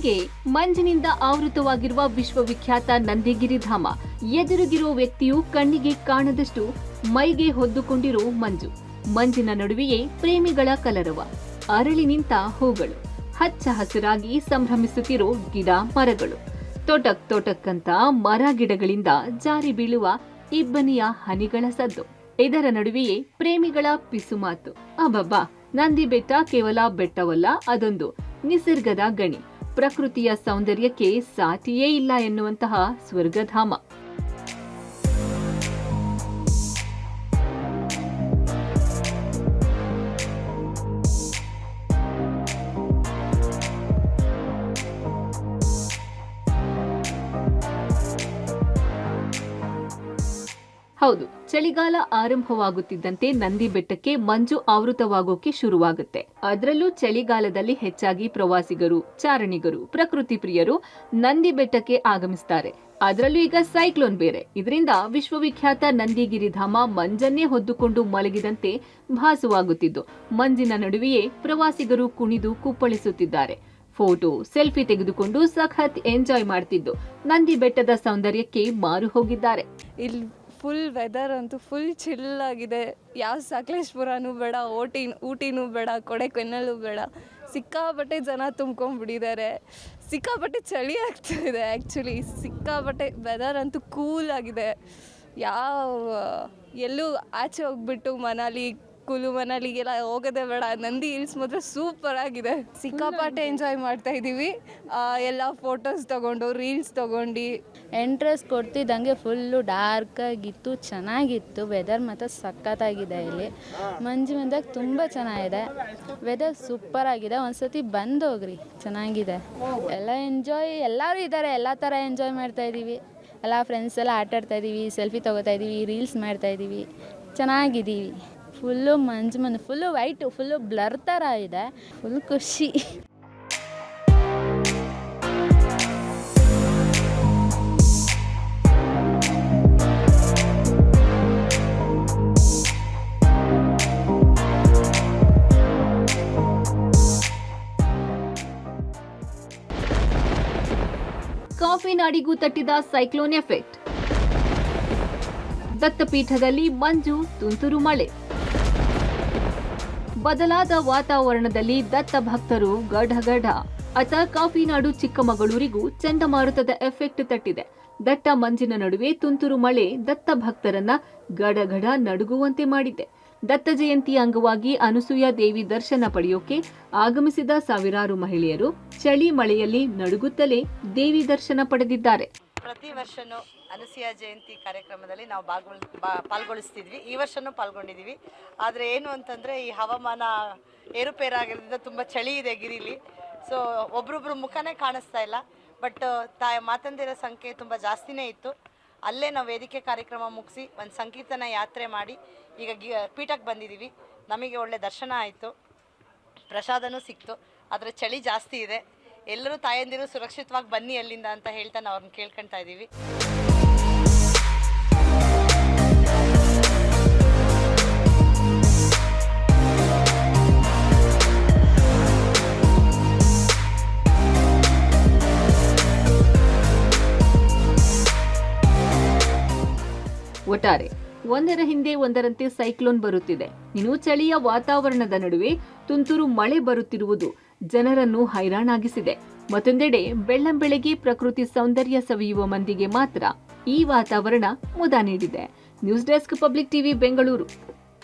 ಹೀಗೆ ಮಂಜಿನಿಂದ ಆವೃತವಾಗಿರುವ ವಿಶ್ವವಿಖ್ಯಾತ ನಂದಿಗಿರಿಧಾಮ. ಎದುರಿಗಿರೋ ವ್ಯಕ್ತಿಯು ಕಣ್ಣಿಗೆ ಕಾಣದಷ್ಟು ಮೈಗೆ ಹೊದ್ದುಕೊಂಡಿರೋ ಮಂಜು. ಮಂಜಿನ ನಡುವೆಯೇ ಪ್ರೇಮಿಗಳ ಕಲರವ, ಅರಳಿ ನಿಂತ ಹೂಗಳು, ಹಚ್ಚ ಹಸಿರಾಗಿ ಸಂಭ್ರಮಿಸುತ್ತಿರೋ ಗಿಡ ಮರಗಳು, ತೊಟಕ್ ತೊಟಕ್ಕಂತ ಮರ ಗಿಡಗಳಿಂದ ಜಾರಿ ಬೀಳುವ ಇಬ್ಬನಿಯ ಹನಿಗಳ ಸದ್ದು. ಇದರ ನಡುವೆಯೇ ಪ್ರೇಮಿಗಳ ಪಿಸುಮಾತು. ಅಬ್ಬಬ್ಬಾ, ನಂದಿ ಬೆಟ್ಟ ಕೇವಲ ಬೆಟ್ಟವಲ್ಲ, ಅದೊಂದು ನಿಸರ್ಗದ ಗಣಿ. ಪ್ರಕೃತಿಯ ಸೌಂದರ್ಯಕ್ಕೆ ಸಾಟಿಯೇ ಇಲ್ಲ ಎನ್ನುವಂತಹ ಸ್ವರ್ಗಧಾಮ. ಹೌದು, ಚಳಿಗಾಲ ಆರಂಭವಾಗುತ್ತಿದ್ದಂತೆ ನಂದಿ ಬೆಟ್ಟಕ್ಕೆ ಮಂಜು ಆವೃತವಾಗೋಕೆ ಶುರುವಾಗುತ್ತೆ. ಅದರಲ್ಲೂ ಚಳಿಗಾಲದಲ್ಲಿ ಹೆಚ್ಚಾಗಿ ಪ್ರವಾಸಿಗರು, ಚಾರಣಿಗರು, ಪ್ರಕೃತಿ ಪ್ರಿಯರು ನಂದಿ ಬೆಟ್ಟಕ್ಕೆ ಆಗಮಿಸ್ತಾರೆ. ಅದರಲ್ಲೂ ಈಗ ಸೈಕ್ಲೋನ್ ಬೇರೆ. ಇದರಿಂದ ವಿಶ್ವವಿಖ್ಯಾತ ನಂದಿಗಿರಿಧಾಮ ಮಂಜನ್ನೇ ಹೊದ್ದುಕೊಂಡು ಮಲಗಿದಂತೆ ಭಾಸವಾಗುತ್ತಿದ್ದು, ಮಂಜಿನ ನಡುವೆಯೇ ಪ್ರವಾಸಿಗರು ಕುಣಿದು ಕುಪ್ಪಳಿಸುತ್ತಿದ್ದಾರೆ. ಫೋಟೋ, ಸೆಲ್ಫಿ ತೆಗೆದುಕೊಂಡು ಸಖತ್ ಎಂಜಾಯ್ ಮಾಡ್ತಿದ್ದು ನಂದಿ ಬೆಟ್ಟದ ಸೌಂದರ್ಯಕ್ಕೆ ಮಾರು ಹೋಗಿದ್ದಾರೆ. ಇಲ್ಲಿ ಫುಲ್ ವೆದರ್ ಅಂತೂ ಫುಲ್ ಚಿಲ್ ಆಗಿದೆ. ಯಾವ ಸಕಲೇಶ್ಪುರನೂ ಬೇಡ, ಊಟಿನೂ ಬೇಡ, ಕೊಡೆಕೆನಲ್ಲೂ ಬೇಡ. ಸಿಕ್ಕಾಪಟ್ಟೆ ಜನ ತುಂಬ್ಕೊಂಡ್ಬಿಟ್ಟಿದ್ದಾರೆ. ಸಿಕ್ಕಾಪಟ್ಟೆ ಚಳಿ ಆಗ್ತಾಯಿದೆ. ಆ್ಯಕ್ಚುಲಿ ಸಿಕ್ಕಾಪಟ್ಟೆ ವೆದರ್ ಅಂತೂ ಕೂಲ್ ಆಗಿದೆ. ಎಲ್ಲೂ ಆಚೆ ಹೋಗ್ಬಿಟ್ಟು ಕುಲು ಮನಾಲಿಗೆಲ್ಲ ಹೋಗೋದೇ ಬೇಡ. ನಂದಿ ಹಿಲ್ಸ್ ಮಾತ್ರ ಸೂಪರ್ ಆಗಿದೆ. ಸಿಕ್ಕಾಪಟ್ಟೆ ಎಂಜಾಯ್ ಮಾಡ್ತಾ ಇದ್ದೀವಿ. ಎಲ್ಲ ಫೋಟೋಸ್ ತೊಗೊಂಡು, ರೀಲ್ಸ್ ತೊಗೊಂಡು. ಎಂಟ್ರೆನ್ಸ್ ಕೊಡ್ತಿದ್ದಂಗೆ ಫುಲ್ಲು ಡಾರ್ಕಾಗಿತ್ತು, ಚೆನ್ನಾಗಿತ್ತು. ವೆದರ್ ಮಾತ್ರ ಸಖತ್ತಾಗಿದೆ. ಇಲ್ಲಿ ಮಂಜು ಬಂದಾಗ ತುಂಬ ಚೆನ್ನಾಗಿದೆ. ವೆದರ್ ಸೂಪರ್ ಆಗಿದೆ. ಒಂದ್ಸತಿ ಬಂದೋಗ್ರಿ, ಚೆನ್ನಾಗಿದೆ. ಎಲ್ಲ ಎಂಜಾಯ್, ಎಲ್ಲರೂ ಇದ್ದಾರೆ. ಎಲ್ಲ ಥರ ಎಂಜಾಯ್ ಮಾಡ್ತಾ ಇದ್ದೀವಿ. ಎಲ್ಲ ಫ್ರೆಂಡ್ಸ್ ಎಲ್ಲ ಆಟಾಡ್ತಾ ಇದ್ದೀವಿ, ಸೆಲ್ಫಿ ತೊಗೋತಾ ಇದ್ದೀವಿ, ರೀಲ್ಸ್ ಮಾಡ್ತಾ ಇದ್ದೀವಿ, ಚೆನ್ನಾಗಿದ್ದೀವಿ. ಫುಲ್ಲು ಮಂಜು ಫುಲ್ಲು ವೈಟು, ಫುಲ್ಲು ಬ್ಲರ್ ಥರ ಇದೆ. ಫುಲ್ ಖುಷಿ. ಕಾಫಿ ನಾಡಿಗೂ ತಟ್ಟಿದ ಸೈಕ್ಲೋನ್ ಎಫೆಕ್ಟ್. ದತ್ತಪೀಠದಲ್ಲಿ ಮಂಜು, ತುಂತುರು ಮಳೆ. ಬದಲಾದ ವಾತಾವರಣದಲ್ಲಿ ದತ್ತ ಭಕ್ತರು ಗಢಗಢ. ಅತ ಕಾಫಿನಾಡು ಚಿಕ್ಕಮಗಳೂರಿಗೂ ಚಂಡಮಾರುತದ ಎಫೆಕ್ಟ್ ತಟ್ಟಿದೆ. ದಟ್ಟ ಮಂಜಿನ ನಡುವೆ ತುಂತುರು ಮಳೆ ದತ್ತ ಭಕ್ತರನ್ನ ಗಡಗಡ ನಡುಗುವಂತೆ ಮಾಡಿದೆ. ದತ್ತ ಜಯಂತಿ ಅಂಗವಾಗಿ ಅನಸೂಯ ದೇವಿ ದರ್ಶನ ಪಡೆಯೋಕೆ ಆಗಮಿಸಿದ ಸಾವಿರಾರು ಮಹಿಳೆಯರು ಚಳಿ ಮಳೆಯಲ್ಲಿ ನಡುಗುತ್ತಲೇ ದೇವಿ ದರ್ಶನ ಪಡೆದಿದ್ದಾರೆ. ಪ್ರತಿ ವರ್ಷನೂ ಅನಸೂಯ ಜಯಂತಿ ಕಾರ್ಯಕ್ರಮದಲ್ಲಿ ನಾವು ಪಾಲ್ಗೊಳಿಸ್ತಿದ್ವಿ. ಈ ವರ್ಷನೂ ಪಾಲ್ಗೊಂಡಿದ್ದೀವಿ. ಆದರೆ ಏನು ಅಂತಂದರೆ ಈ ಹವಾಮಾನ ಏರುಪೇರಾಗಿರೋದ್ರಿಂದ ತುಂಬ ಚಳಿ ಇದೆ ಗಿರಿಲಿ. ಸೊ ಒಬ್ರೊಬ್ರು ಮುಖನೇ ಕಾಣಿಸ್ತಾ ಇಲ್ಲ. ಬಟ್ ಮಾತಂದಿರ ಸಂಖ್ಯೆ ತುಂಬ ಜಾಸ್ತಿನೇ ಇತ್ತು. ಅಲ್ಲೇ ನಾವು ವೇದಿಕೆ ಕಾರ್ಯಕ್ರಮ ಮುಗಿಸಿ ಒಂದು ಸಂಕೀರ್ತನ ಯಾತ್ರೆ ಮಾಡಿ ಈಗ ಪೀಠಕ್ಕೆ ಬಂದಿದ್ದೀವಿ. ನಮಗೆ ಒಳ್ಳೆ ದರ್ಶನ ಆಯಿತು, ಪ್ರಸಾದನೂ ಸಿಕ್ತು. ಆದರೆ ಚಳಿ ಜಾಸ್ತಿ ಇದೆ. ಎಲ್ಲರೂ ತಾಯಂದಿರು ಸುರಕ್ಷಿತವಾಗಿ ಬನ್ನಿ ಅಲ್ಲಿಂದ ಅಂತ ಹೇಳ್ತಾ ನಾವು ಅವ್ರನ್ನ ಕೇಳ್ಕೊಳ್ತಾ ಇದ್ದೀವಿ. ಒಟ್ಟಾರೆ ಒಂದರ ಹಿಂದೆ ಒಂದರಂತೆ ಸೈಕ್ಲೋನ್ ಬರುತ್ತಿದೆ. ಇನ್ನು ಚಳಿಯ ವಾತಾವರಣದ ನಡುವೆ ತುಂತುರು ಮಳೆ ಬರುತ್ತಿರುವುದು ಜನರನ್ನು ಹೈರಾಣಾಗಿಸಿದೆ. ಮತ್ತೊಂದೆಡೆ ಬೆಳ್ಳಂಬೆಳಗ್ಗೆ ಪ್ರಕೃತಿ ಸೌಂದರ್ಯ ಸವಿಯುವ ಮಂದಿಗೆ ಮಾತ್ರ ಈ ವಾತಾವರಣ ಮುದ ನೀಡಿದೆ. News desk, public TV, Bengaluru.